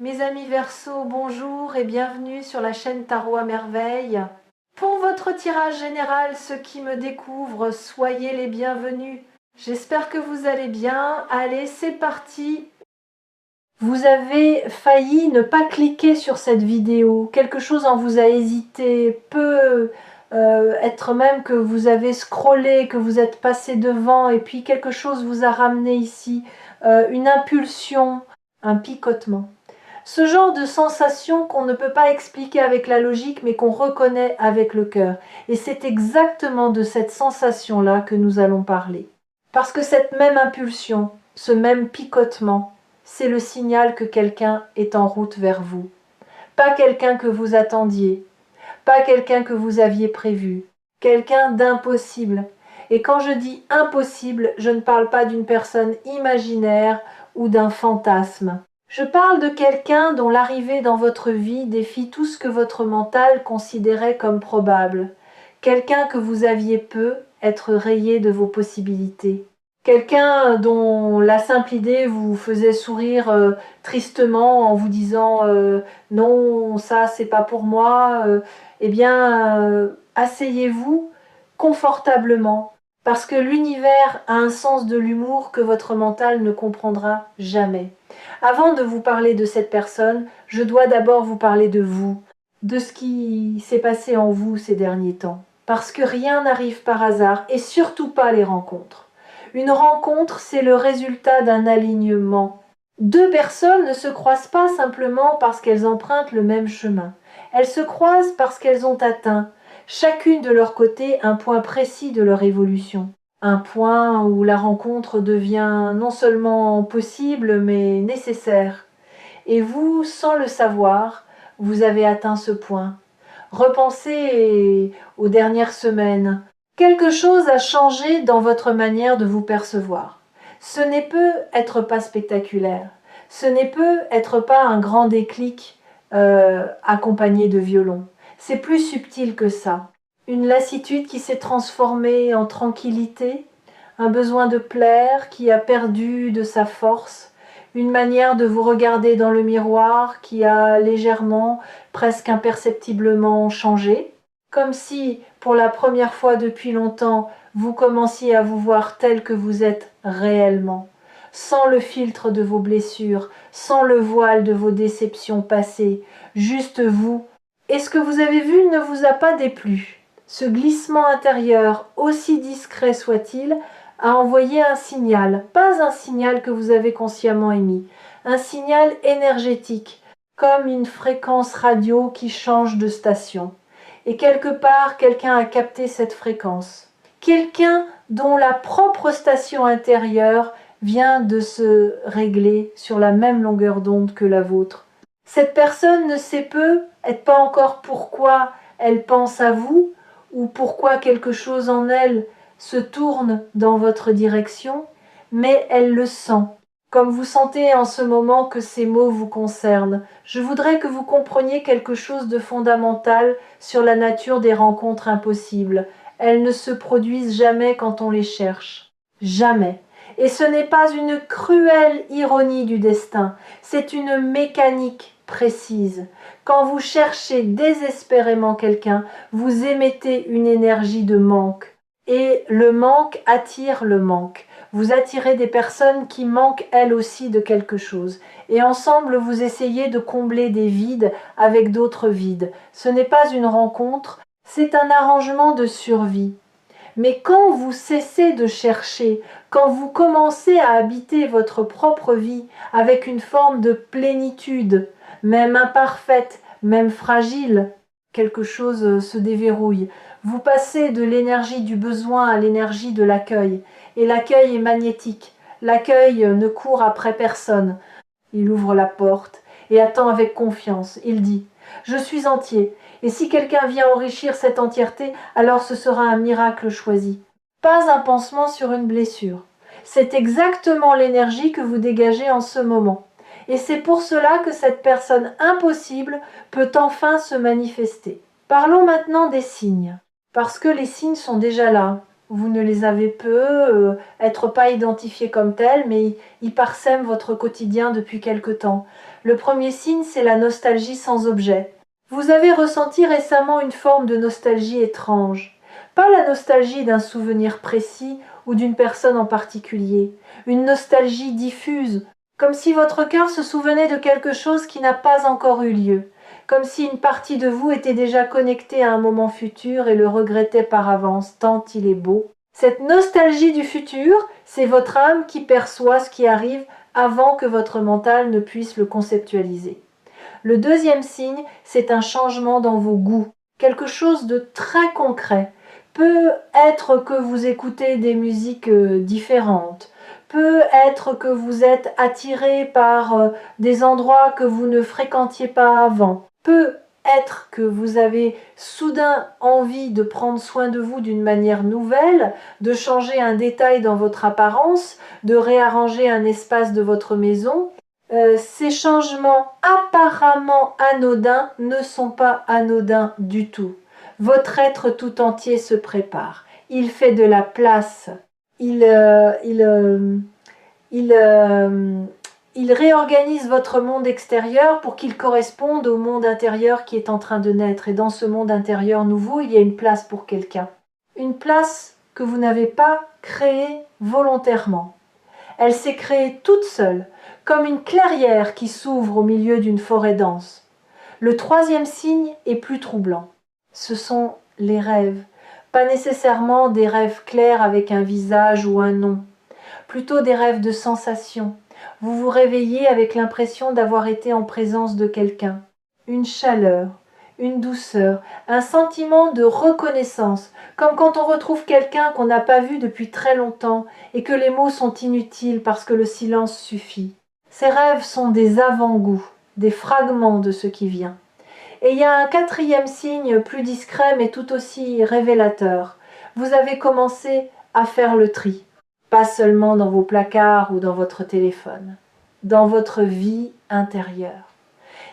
Mes amis Verseaux, bonjour et bienvenue sur la chaîne Tarot à Merveille. Pour votre tirage général, ceux qui me découvrent, soyez les bienvenus. J'espère que vous allez bien. Allez, c'est parti. Vous avez failli ne pas cliquer sur cette vidéo. Quelque chose en vous a hésité, peut être même que vous avez scrollé, que vous êtes passé devant et puis quelque chose vous a ramené ici. Une impulsion, un picotement. Ce genre de sensation qu'on ne peut pas expliquer avec la logique, mais qu'on reconnaît avec le cœur. Et c'est exactement de cette sensation-là que nous allons parler. Parce que cette même impulsion, ce même picotement, c'est le signal que quelqu'un est en route vers vous. Pas quelqu'un que vous attendiez, pas quelqu'un que vous aviez prévu, quelqu'un d'impossible. Et quand je dis impossible, je ne parle pas d'une personne imaginaire ou d'un fantasme. Je parle de quelqu'un dont l'arrivée dans votre vie défie tout ce que votre mental considérait comme probable. Quelqu'un que vous aviez peu être rayé de vos possibilités. Quelqu'un dont la simple idée vous faisait sourire tristement en vous disant non, ça c'est pas pour moi. Eh bien, asseyez-vous confortablement parce que l'univers a un sens de l'humour que votre mental ne comprendra jamais. Avant de vous parler de cette personne, je dois d'abord vous parler de vous, de ce qui s'est passé en vous ces derniers temps. Parce que rien n'arrive par hasard, et surtout pas les rencontres. Une rencontre, c'est le résultat d'un alignement. Deux personnes ne se croisent pas simplement parce qu'elles empruntent le même chemin. Elles se croisent parce qu'elles ont atteint, chacune de leur côté, un point précis de leur évolution. Un point où la rencontre devient non seulement possible, mais nécessaire. Et vous, sans le savoir, vous avez atteint ce point. Repensez aux dernières semaines. Quelque chose a changé dans votre manière de vous percevoir. Ce n'est peut être pas spectaculaire. Ce n'est peut être pas un grand déclic accompagné de violon. C'est plus subtil que ça. Une lassitude qui s'est transformée en tranquillité, un besoin de plaire qui a perdu de sa force, une manière de vous regarder dans le miroir qui a légèrement, presque imperceptiblement changé, comme si, pour la première fois depuis longtemps, vous commenciez à vous voir tel que vous êtes réellement, sans le filtre de vos blessures, sans le voile de vos déceptions passées, juste vous. Et ce que vous avez vu ne vous a pas déplu. Ce glissement intérieur, aussi discret soit-il, a envoyé un signal, pas un signal que vous avez consciemment émis, un signal énergétique, comme une fréquence radio qui change de station. Et quelque part, quelqu'un a capté cette fréquence. Quelqu'un dont la propre station intérieure vient de se régler sur la même longueur d'onde que la vôtre. Cette personne ne sait peu, être pas encore pourquoi elle pense à vous, ou pourquoi quelque chose en elle se tourne dans votre direction, mais elle le sent. Comme vous sentez en ce moment que ces mots vous concernent, je voudrais que vous compreniez quelque chose de fondamental sur la nature des rencontres impossibles. Elles ne se produisent jamais quand on les cherche. Jamais. Et ce n'est pas une cruelle ironie du destin, c'est une mécanique précise. Quand vous cherchez désespérément quelqu'un, vous émettez une énergie de manque. Et le manque attire le manque. Vous attirez des personnes qui manquent elles aussi de quelque chose. Et ensemble, vous essayez de combler des vides avec d'autres vides. Ce n'est pas une rencontre, c'est un arrangement de survie. Mais quand vous cessez de chercher, quand vous commencez à habiter votre propre vie avec une forme de plénitude, même imparfaite, même fragile, quelque chose se déverrouille. Vous passez de l'énergie du besoin à l'énergie de l'accueil. Et l'accueil est magnétique. L'accueil ne court après personne. Il ouvre la porte et attend avec confiance. Il dit « Je suis entier. Et si quelqu'un vient enrichir cette entièreté, alors ce sera un miracle choisi. » Pas un pansement sur une blessure. C'est exactement l'énergie que vous dégagez en ce moment. Et c'est pour cela que cette personne impossible peut enfin se manifester. Parlons maintenant des signes. Parce que les signes sont déjà là. Vous ne les avez peu, être pas identifiés comme tels, mais ils parsèment votre quotidien depuis quelque temps. Le premier signe, c'est la nostalgie sans objet. Vous avez ressenti récemment une forme de nostalgie étrange. Pas la nostalgie d'un souvenir précis ou d'une personne en particulier. Une nostalgie diffuse, comme si votre cœur se souvenait de quelque chose qui n'a pas encore eu lieu. Comme si une partie de vous était déjà connectée à un moment futur et le regrettait par avance, tant il est beau. Cette nostalgie du futur, c'est votre âme qui perçoit ce qui arrive avant que votre mental ne puisse le conceptualiser. Le deuxième signe, c'est un changement dans vos goûts, quelque chose de très concret. Peut être que vous écoutez des musiques différentes, peut être que vous êtes attiré par des endroits que vous ne fréquentiez pas avant, peut être que vous avez soudain envie de prendre soin de vous d'une manière nouvelle, de changer un détail dans votre apparence, de réarranger un espace de votre maison. Ces changements apparemment anodins ne sont pas anodins du tout. Votre être tout entier se prépare. Il fait de la place. Il réorganise votre monde extérieur pour qu'il corresponde au monde intérieur qui est en train de naître. Et dans ce monde intérieur nouveau, il y a une place pour quelqu'un. Une place que vous n'avez pas créée volontairement. Elle s'est créée toute seule, comme une clairière qui s'ouvre au milieu d'une forêt dense. Le troisième signe est plus troublant. Ce sont les rêves. Pas nécessairement des rêves clairs avec un visage ou un nom. Plutôt des rêves de sensations. Vous vous réveillez avec l'impression d'avoir été en présence de quelqu'un. Une chaleur, une douceur, un sentiment de reconnaissance, comme quand on retrouve quelqu'un qu'on n'a pas vu depuis très longtemps et que les mots sont inutiles parce que le silence suffit. Ces rêves sont des avant-goûts, des fragments de ce qui vient. Et il y a un quatrième signe plus discret mais tout aussi révélateur. Vous avez commencé à faire le tri. Pas seulement dans vos placards ou dans votre téléphone, dans votre vie intérieure.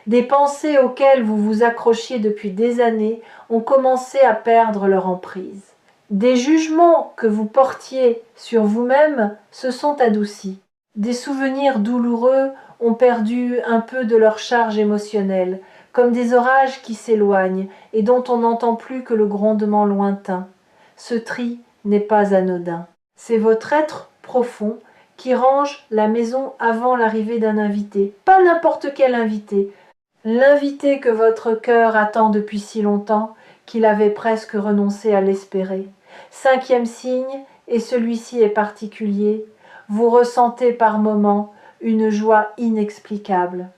Des pensées auxquelles vous vous accrochiez depuis des années ont commencé à perdre leur emprise. Des jugements que vous portiez sur vous-même se sont adoucis. Des souvenirs douloureux ont perdu un peu de leur charge émotionnelle, comme des orages qui s'éloignent et dont on n'entend plus que le grondement lointain. Ce tri n'est pas anodin. C'est votre être profond qui range la maison avant l'arrivée d'un invité. Pas n'importe quel invité. L'invité que votre cœur attend depuis si longtemps qu'il avait presque renoncé à l'espérer. Cinquième signe, et celui-ci est particulier, vous ressentez par moments une joie inexplicable.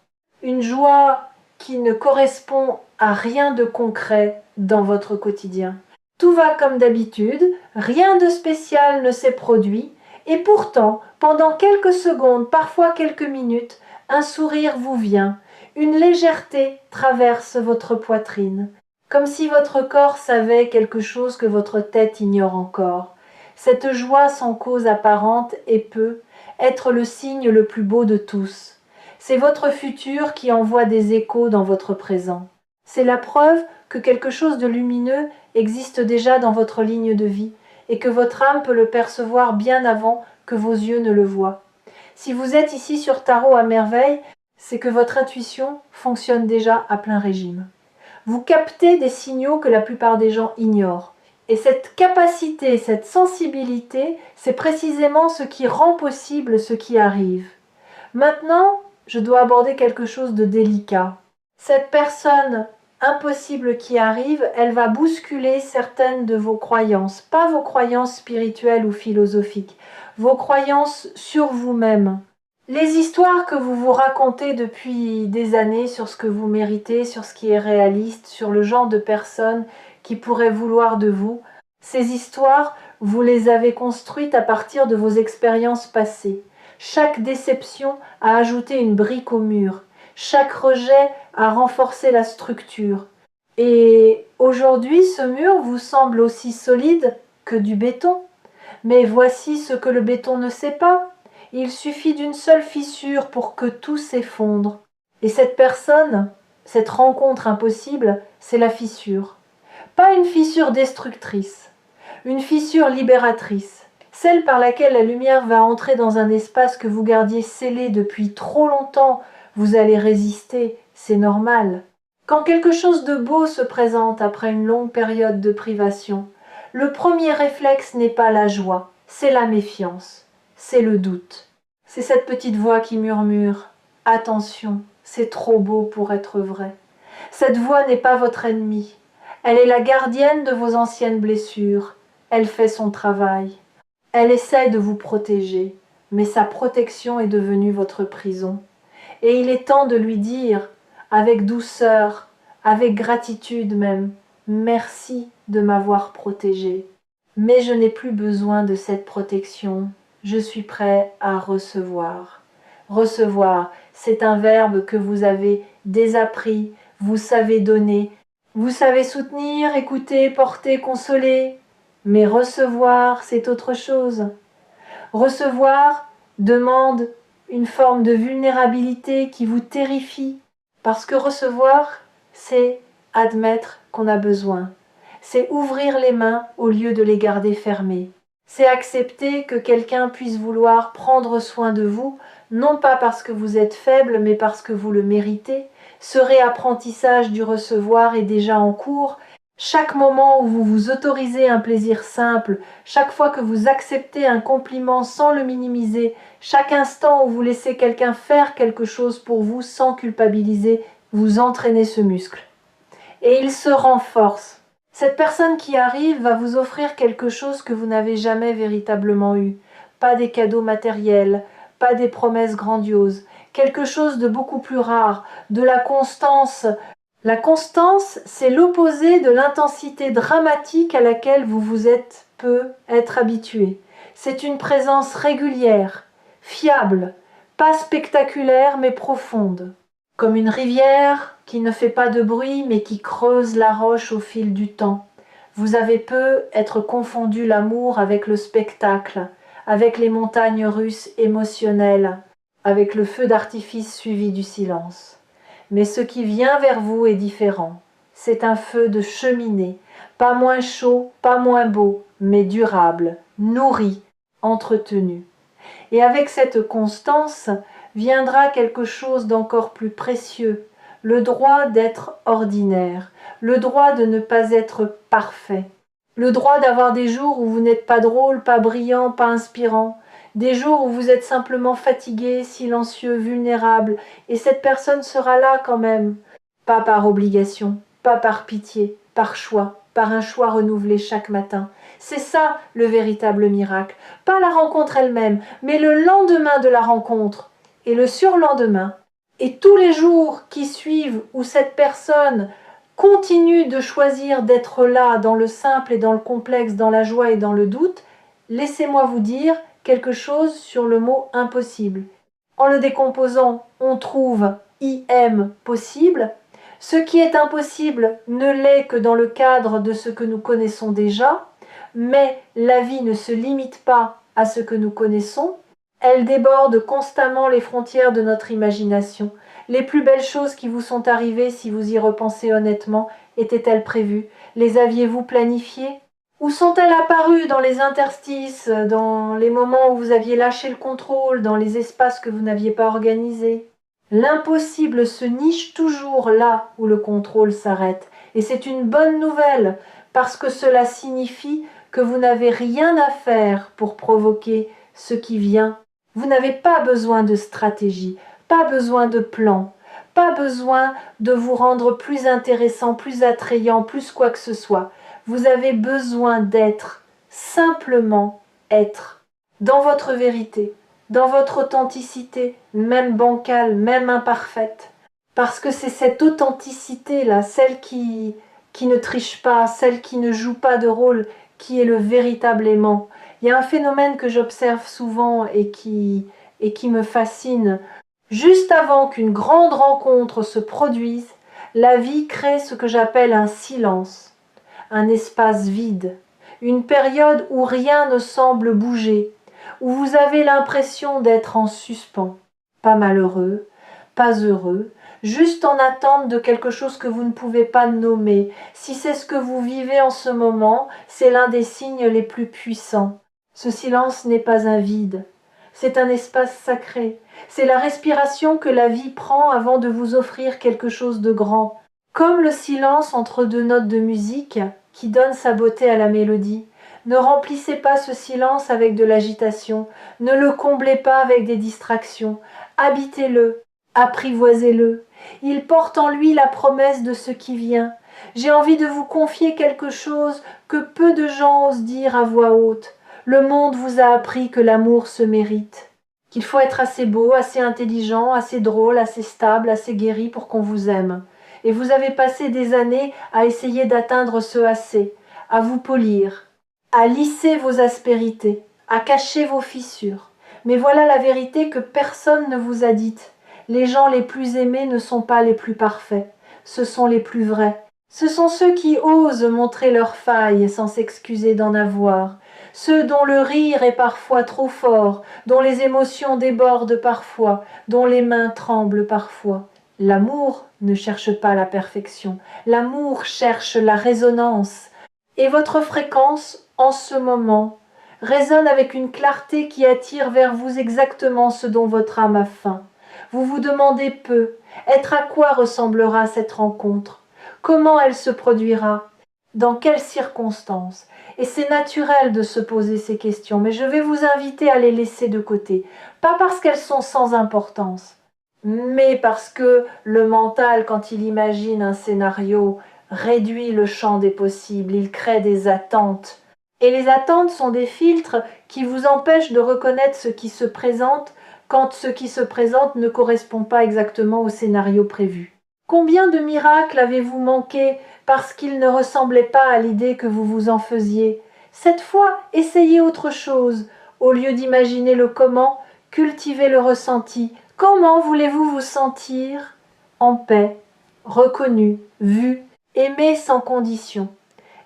Une joie qui ne correspond à rien de concret dans votre quotidien. Tout va comme d'habitude, rien de spécial ne s'est produit, et pourtant, pendant quelques secondes, parfois quelques minutes, un sourire vous vient, une légèreté traverse votre poitrine, comme si votre corps savait quelque chose que votre tête ignore encore. Cette joie sans cause apparente et peut être le signe le plus beau de tous. C'est votre futur qui envoie des échos dans votre présent. C'est la preuve que quelque chose de lumineux existe déjà dans votre ligne de vie et que votre âme peut le percevoir bien avant que vos yeux ne le voient. Si vous êtes ici sur Tarot à merveille, c'est que votre intuition fonctionne déjà à plein régime. Vous captez des signaux que la plupart des gens ignorent. Et cette capacité, cette sensibilité, c'est précisément ce qui rend possible ce qui arrive. Maintenant, je dois aborder quelque chose de délicat. Cette personne impossible qui arrive, elle va bousculer certaines de vos croyances, pas vos croyances spirituelles ou philosophiques, vos croyances sur vous-même. Les histoires que vous vous racontez depuis des années sur ce que vous méritez, sur ce qui est réaliste, sur le genre de personne qui pourrait vouloir de vous, ces histoires, vous les avez construites à partir de vos expériences passées. Chaque déception a ajouté une brique au mur. Chaque rejet a renforcé la structure. Et aujourd'hui, ce mur vous semble aussi solide que du béton. Mais voici ce que le béton ne sait pas. Il suffit d'une seule fissure pour que tout s'effondre. Et cette personne, cette rencontre impossible, c'est la fissure. Pas une fissure destructrice, une fissure libératrice. Celle par laquelle la lumière va entrer dans un espace que vous gardiez scellé depuis trop longtemps Vous allez résister, c'est normal. Quand quelque chose de beau se présente après une longue période de privation, le premier réflexe n'est pas la joie, c'est la méfiance, c'est le doute. C'est cette petite voix qui murmure « Attention, c'est trop beau pour être vrai ». Cette voix n'est pas votre ennemie. Elle est la gardienne de vos anciennes blessures. Elle fait son travail. Elle essaie de vous protéger, mais sa protection est devenue votre prison. Et il est temps de lui dire, avec douceur, avec gratitude même, merci de m'avoir protégé. Mais je n'ai plus besoin de cette protection. Je suis prêt à recevoir. Recevoir, c'est un verbe que vous avez désappris, vous savez donner, vous savez soutenir, écouter, porter, consoler. Mais recevoir, c'est autre chose. Recevoir demande une forme de vulnérabilité qui vous terrifie, parce que recevoir, c'est admettre qu'on a besoin. C'est ouvrir les mains au lieu de les garder fermées. C'est accepter que quelqu'un puisse vouloir prendre soin de vous, non pas parce que vous êtes faible, mais parce que vous le méritez. Ce réapprentissage du recevoir est déjà en cours. Chaque moment où vous vous autorisez un plaisir simple, chaque fois que vous acceptez un compliment sans le minimiser, chaque instant où vous laissez quelqu'un faire quelque chose pour vous sans culpabiliser, vous entraînez ce muscle. Et il se renforce. Cette personne qui arrive va vous offrir quelque chose que vous n'avez jamais véritablement eu. Pas des cadeaux matériels, pas des promesses grandioses, quelque chose de beaucoup plus rare, de la constance. La constance, c'est l'opposé de l'intensité dramatique à laquelle vous vous êtes peu être habitué. C'est une présence régulière, fiable, pas spectaculaire mais profonde. Comme une rivière qui ne fait pas de bruit mais qui creuse la roche au fil du temps. Vous avez peu être confondu l'amour avec le spectacle, avec les montagnes russes émotionnelles, avec le feu d'artifice suivi du silence. Mais ce qui vient vers vous est différent. C'est un feu de cheminée, pas moins chaud, pas moins beau, mais durable, nourri, entretenu. Et avec cette constance viendra quelque chose d'encore plus précieux, le droit d'être ordinaire, le droit de ne pas être parfait, le droit d'avoir des jours où vous n'êtes pas drôle, pas brillant, pas inspirant, des jours où vous êtes simplement fatigué, silencieux, vulnérable, et cette personne sera là quand même, pas par obligation, pas par pitié, par choix, par un choix renouvelé chaque matin. C'est ça le véritable miracle, pas la rencontre elle-même, mais le lendemain de la rencontre, et le surlendemain, et tous les jours qui suivent où cette personne continue de choisir d'être là dans le simple et dans le complexe, dans la joie et dans le doute, laissez-moi vous dire quelque chose sur le mot impossible. En le décomposant, on trouve IM possible. Ce qui est impossible ne l'est que dans le cadre de ce que nous connaissons déjà, mais la vie ne se limite pas à ce que nous connaissons, elle déborde constamment les frontières de notre imagination. Les plus belles choses qui vous sont arrivées, si vous y repensez honnêtement, étaient-elles prévues? Les aviez-vous planifiées? Ou sont-elles apparues dans les interstices, dans les moments où vous aviez lâché le contrôle, dans les espaces que vous n'aviez pas organisés? L'impossible se niche toujours là où le contrôle s'arrête. Et c'est une bonne nouvelle, parce que cela signifie que vous n'avez rien à faire pour provoquer ce qui vient. Vous n'avez pas besoin de stratégie, pas besoin de plan, pas besoin de vous rendre plus intéressant, plus attrayant, plus quoi que ce soit. Vous avez besoin d'être, simplement être, dans votre vérité, dans votre authenticité, même bancale, même imparfaite. Parce que c'est cette authenticité-là, celle qui ne triche pas, celle qui ne joue pas de rôle, qui est le véritable aimant. Il y a un phénomène que j'observe souvent et qui me fascine. Juste avant qu'une grande rencontre se produise, la vie crée ce que j'appelle un silence, un espace vide, une période où rien ne semble bouger, où vous avez l'impression d'être en suspens, pas malheureux, pas heureux, juste en attente de quelque chose que vous ne pouvez pas nommer. Si c'est ce que vous vivez en ce moment, c'est l'un des signes les plus puissants. Ce silence n'est pas un vide. c'est un espace sacré. C'est la respiration que la vie prend avant de vous offrir quelque chose de grand. Comme le silence entre deux notes de musique qui donne sa beauté à la mélodie. Ne remplissez pas ce silence avec de l'agitation, ne le comblez pas avec des distractions. Habitez-le, apprivoisez-le. Il porte en lui la promesse de ce qui vient. J'ai envie de vous confier quelque chose que peu de gens osent dire à voix haute. Le monde vous a appris que l'amour se mérite, qu'il faut être assez beau, assez intelligent, assez drôle, assez stable, assez guéri pour qu'on vous aime. Et vous avez passé des années à essayer d'atteindre ce assez, à vous polir, à lisser vos aspérités, à cacher vos fissures. Mais voilà la vérité que personne ne vous a dite. Les gens les plus aimés ne sont pas les plus parfaits, ce sont les plus vrais. Ce sont ceux qui osent montrer leurs failles sans s'excuser d'en avoir, ceux dont le rire est parfois trop fort, dont les émotions débordent parfois, dont les mains tremblent parfois. L'amour ne cherche pas la perfection, l'amour cherche la résonance. Et votre fréquence, en ce moment, résonne avec une clarté qui attire vers vous exactement ce dont votre âme a faim. Vous vous demandez peu, être à quoi ressemblera cette rencontre? Comment elle se produira? Dans quelles circonstances? Et c'est naturel de se poser ces questions, mais je vais vous inviter à les laisser de côté. Pas parce qu'elles sont sans importance, mais parce que le mental, quand il imagine un scénario, réduit le champ des possibles, il crée des attentes. Et les attentes sont des filtres qui vous empêchent de reconnaître ce qui se présente quand ce qui se présente ne correspond pas exactement au scénario prévu. Combien de miracles avez-vous manqué parce qu'ils ne ressemblaient pas à l'idée que vous vous en faisiez? Cette fois, essayez autre chose. Au lieu d'imaginer le comment, cultivez le ressenti. Comment voulez-vous vous sentir? En paix, reconnu, vu, aimé sans condition.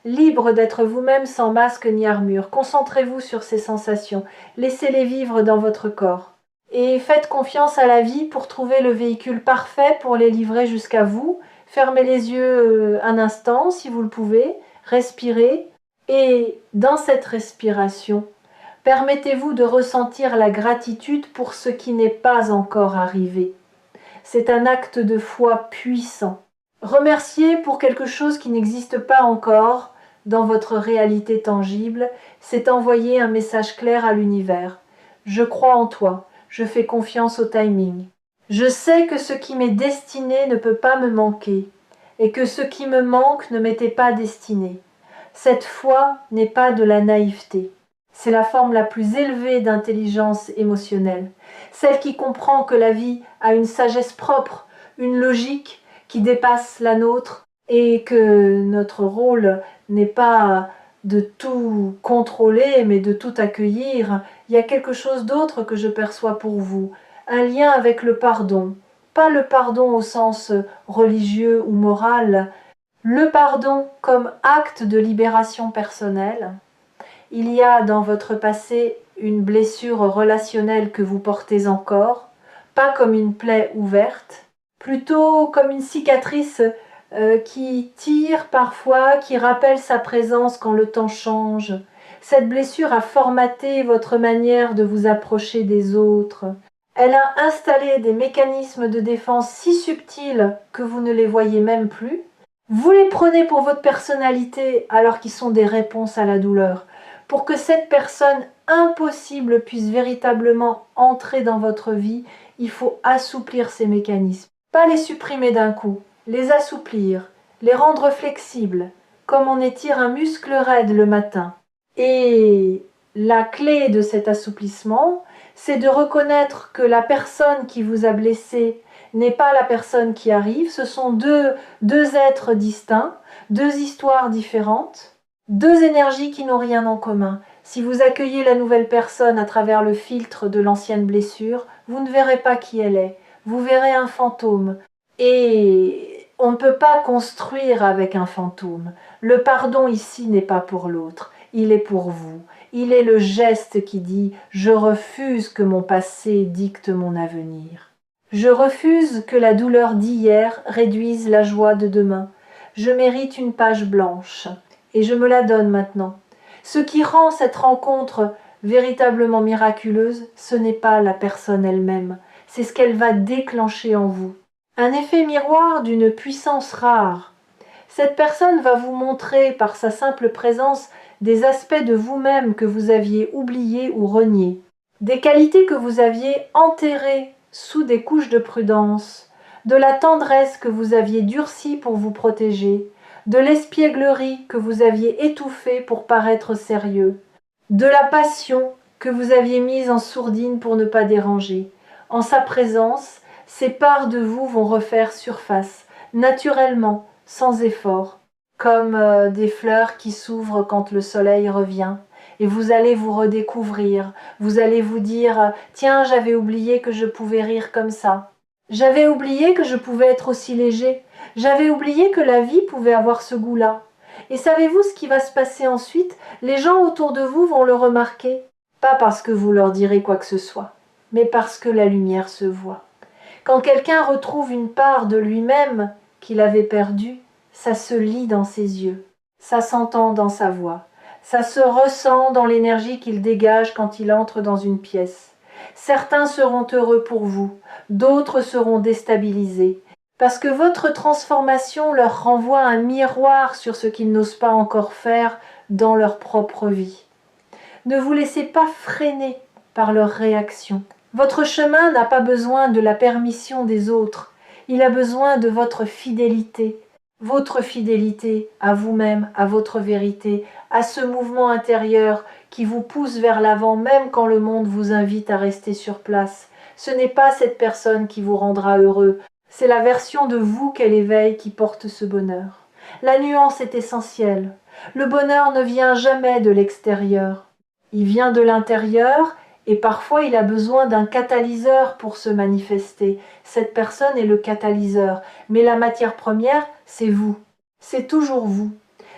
Libre d'être vous-même sans masque ni armure. Concentrez-vous sur ces sensations. Laissez-les vivre dans votre corps. Et faites confiance à la vie pour trouver le véhicule parfait pour les livrer jusqu'à vous. Fermez les yeux un instant si vous le pouvez. Respirez. Et dans cette respiration, permettez-vous de ressentir la gratitude pour ce qui n'est pas encore arrivé. C'est un acte de foi puissant. Remercier pour quelque chose qui n'existe pas encore dans votre réalité tangible, c'est envoyer un message clair à l'univers. Je crois en toi, je fais confiance au timing. Je sais que ce qui m'est destiné ne peut pas me manquer, et que ce qui me manque ne m'était pas destiné. Cette foi n'est pas de la naïveté. C'est la forme la plus élevée d'intelligence émotionnelle, celle qui comprend que la vie a une sagesse propre, une logique qui dépasse la nôtre et que notre rôle n'est pas de tout contrôler mais de tout accueillir. Il y a quelque chose d'autre que je perçois pour vous, un lien avec le pardon, pas le pardon au sens religieux ou moral, le pardon comme acte de libération personnelle. Il y a dans votre passé une blessure relationnelle que vous portez encore, pas comme une plaie ouverte, plutôt comme une cicatrice qui tire parfois, qui rappelle sa présence quand le temps change. Cette blessure a formaté votre manière de vous approcher des autres. Elle a installé des mécanismes de défense si subtils que vous ne les voyez même plus. Vous les prenez pour votre personnalité alors qu'ils sont des réponses à la douleur. Pour que cette personne impossible puisse véritablement entrer dans votre vie, il faut assouplir ces mécanismes. Pas les supprimer d'un coup, les assouplir, les rendre flexibles, comme on étire un muscle raide le matin. Et la clé de cet assouplissement, c'est de reconnaître que la personne qui vous a blessé n'est pas la personne qui arrive, ce sont deux êtres distincts, deux histoires différentes, deux énergies qui n'ont rien en commun. Si vous accueillez la nouvelle personne à travers le filtre de l'ancienne blessure, vous ne verrez pas qui elle est, vous verrez un fantôme. Et on ne peut pas construire avec un fantôme. Le pardon ici n'est pas pour l'autre, il est pour vous. Il est le geste qui dit « Je refuse que mon passé dicte mon avenir. Je refuse que la douleur d'hier réduise la joie de demain. Je mérite une page blanche et je me la donne maintenant. Ce qui rend cette rencontre véritablement miraculeuse, ce n'est pas la personne elle-même, c'est ce qu'elle va déclencher en vous. Un effet miroir d'une puissance rare. Cette personne va vous montrer par sa simple présence des aspects de vous-même que vous aviez oubliés ou reniés, des qualités que vous aviez enterrées sous des couches de prudence, de la tendresse que vous aviez durcie pour vous protéger, de l'espièglerie que vous aviez étouffée pour paraître sérieux, de la passion que vous aviez mise en sourdine pour ne pas déranger. En sa présence, ces parts de vous vont refaire surface, naturellement, sans effort, comme des fleurs qui s'ouvrent quand le soleil revient. Et vous allez vous redécouvrir, vous allez vous dire « Tiens, j'avais oublié que je pouvais rire comme ça. J'avais oublié que je pouvais être aussi léger. J'avais oublié que la vie pouvait avoir ce goût-là. » Et savez-vous ce qui va se passer ensuite? Les gens autour de vous vont le remarquer. Pas parce que vous leur direz quoi que ce soit, mais parce que la lumière se voit. Quand quelqu'un retrouve une part de lui-même qu'il avait perdue, ça se lit dans ses yeux, ça s'entend dans sa voix, ça se ressent dans l'énergie qu'il dégage quand il entre dans une pièce. Certains seront heureux pour vous, d'autres seront déstabilisés, parce que votre transformation leur renvoie un miroir sur ce qu'ils n'osent pas encore faire dans leur propre vie. Ne vous laissez pas freiner par leurs réactions. Votre chemin n'a pas besoin de la permission des autres, il a besoin de votre fidélité à vous-même, à votre vérité, à ce mouvement intérieur qui vous pousse vers l'avant même quand le monde vous invite à rester sur place. Ce n'est pas cette personne qui vous rendra heureux, c'est la version de vous qu'elle éveille qui porte ce bonheur. La nuance est essentielle. Le bonheur ne vient jamais de l'extérieur. Il vient de l'intérieur et parfois il a besoin d'un catalyseur pour se manifester. Cette personne est le catalyseur, mais la matière première, c'est vous. C'est toujours vous.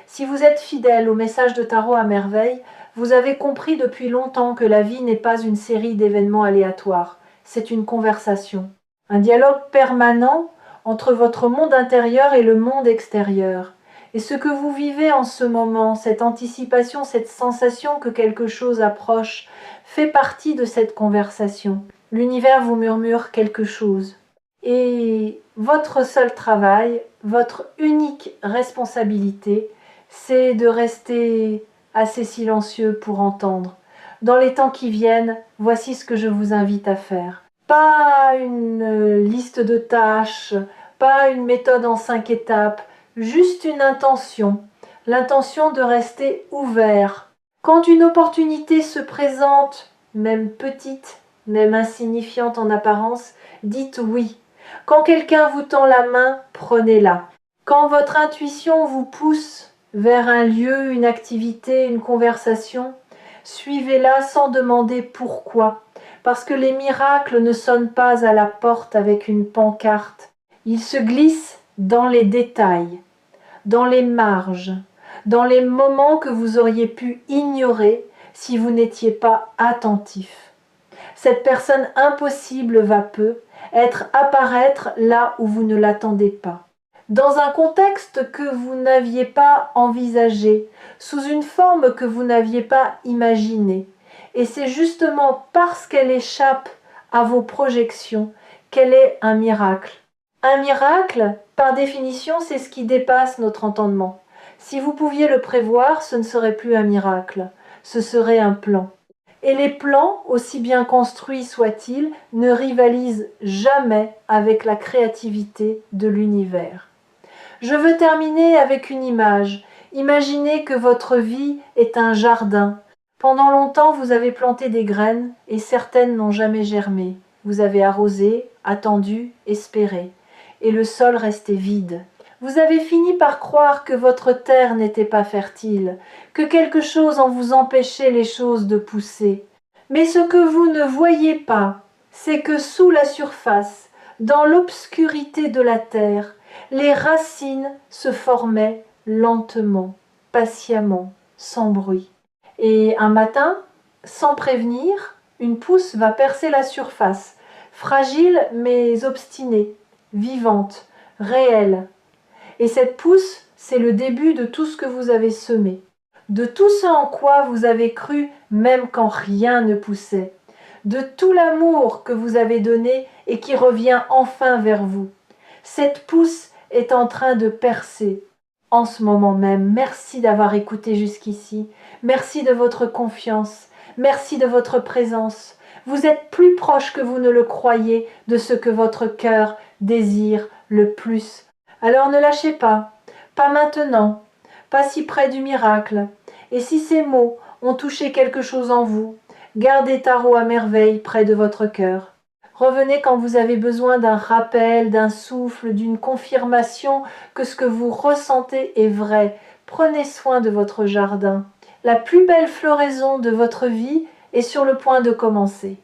Si vous êtes fidèle au message de Tarot à merveille, vous avez compris depuis longtemps que la vie n'est pas une série d'événements aléatoires, c'est une conversation. Un dialogue permanent entre votre monde intérieur et le monde extérieur. Et ce que vous vivez en ce moment, cette anticipation, cette sensation que quelque chose approche, fait partie de cette conversation. L'univers vous murmure quelque chose. Et votre seul travail, votre unique responsabilité, c'est de rester assez silencieux pour entendre. Dans les temps qui viennent, voici ce que je vous invite à faire. Pas une liste de tâches, pas une méthode en 5 étapes, juste une intention, l'intention de rester ouvert. Quand une opportunité se présente, même petite, même insignifiante en apparence, dites oui. Quand quelqu'un vous tend la main, prenez-la. Quand votre intuition vous pousse vers un lieu, une activité, une conversation, suivez-la sans demander pourquoi. Parce que les miracles ne sonnent pas à la porte avec une pancarte. Ils se glissent dans les détails, dans les marges, dans les moments que vous auriez pu ignorer si vous n'étiez pas attentif. Cette personne impossible va peu apparaître là où vous ne l'attendez pas. Dans un contexte que vous n'aviez pas envisagé, sous une forme que vous n'aviez pas imaginée. Et c'est justement parce qu'elle échappe à vos projections qu'elle est un miracle. Un miracle, par définition, c'est ce qui dépasse notre entendement. Si vous pouviez le prévoir, ce ne serait plus un miracle, ce serait un plan. Et les plans, aussi bien construits soient-ils, ne rivalisent jamais avec la créativité de l'univers. Je veux terminer avec une image. Imaginez que votre vie est un jardin. Pendant longtemps, vous avez planté des graines et certaines n'ont jamais germé. Vous avez arrosé, attendu, espéré. Et le sol restait vide. Vous avez fini par croire que votre terre n'était pas fertile, que quelque chose en vous empêchait les choses de pousser. Mais ce que vous ne voyez pas, c'est que sous la surface, dans l'obscurité de la terre, les racines se formaient lentement, patiemment, sans bruit. Et un matin, sans prévenir, une pousse va percer la surface, fragile mais obstinée, vivante, réelle. Et cette pousse, c'est le début de tout ce que vous avez semé. de tout ce en quoi vous avez cru même quand rien ne poussait, de tout l'amour que vous avez donné et qui revient enfin vers vous. Cette pousse est en train de percer. En ce moment même, merci d'avoir écouté jusqu'ici. Merci de votre confiance. Merci de votre présence. Vous êtes plus proche que vous ne le croyez de ce que votre cœur désire le plus. Alors ne lâchez pas. Pas maintenant. Pas si près du miracle. Et si ces mots ont touché quelque chose en vous, gardez Tarot à merveille près de votre cœur. Revenez quand vous avez besoin d'un rappel, d'un souffle, d'une confirmation que ce que vous ressentez est vrai. Prenez soin de votre jardin. La plus belle floraison de votre vie est sur le point de commencer.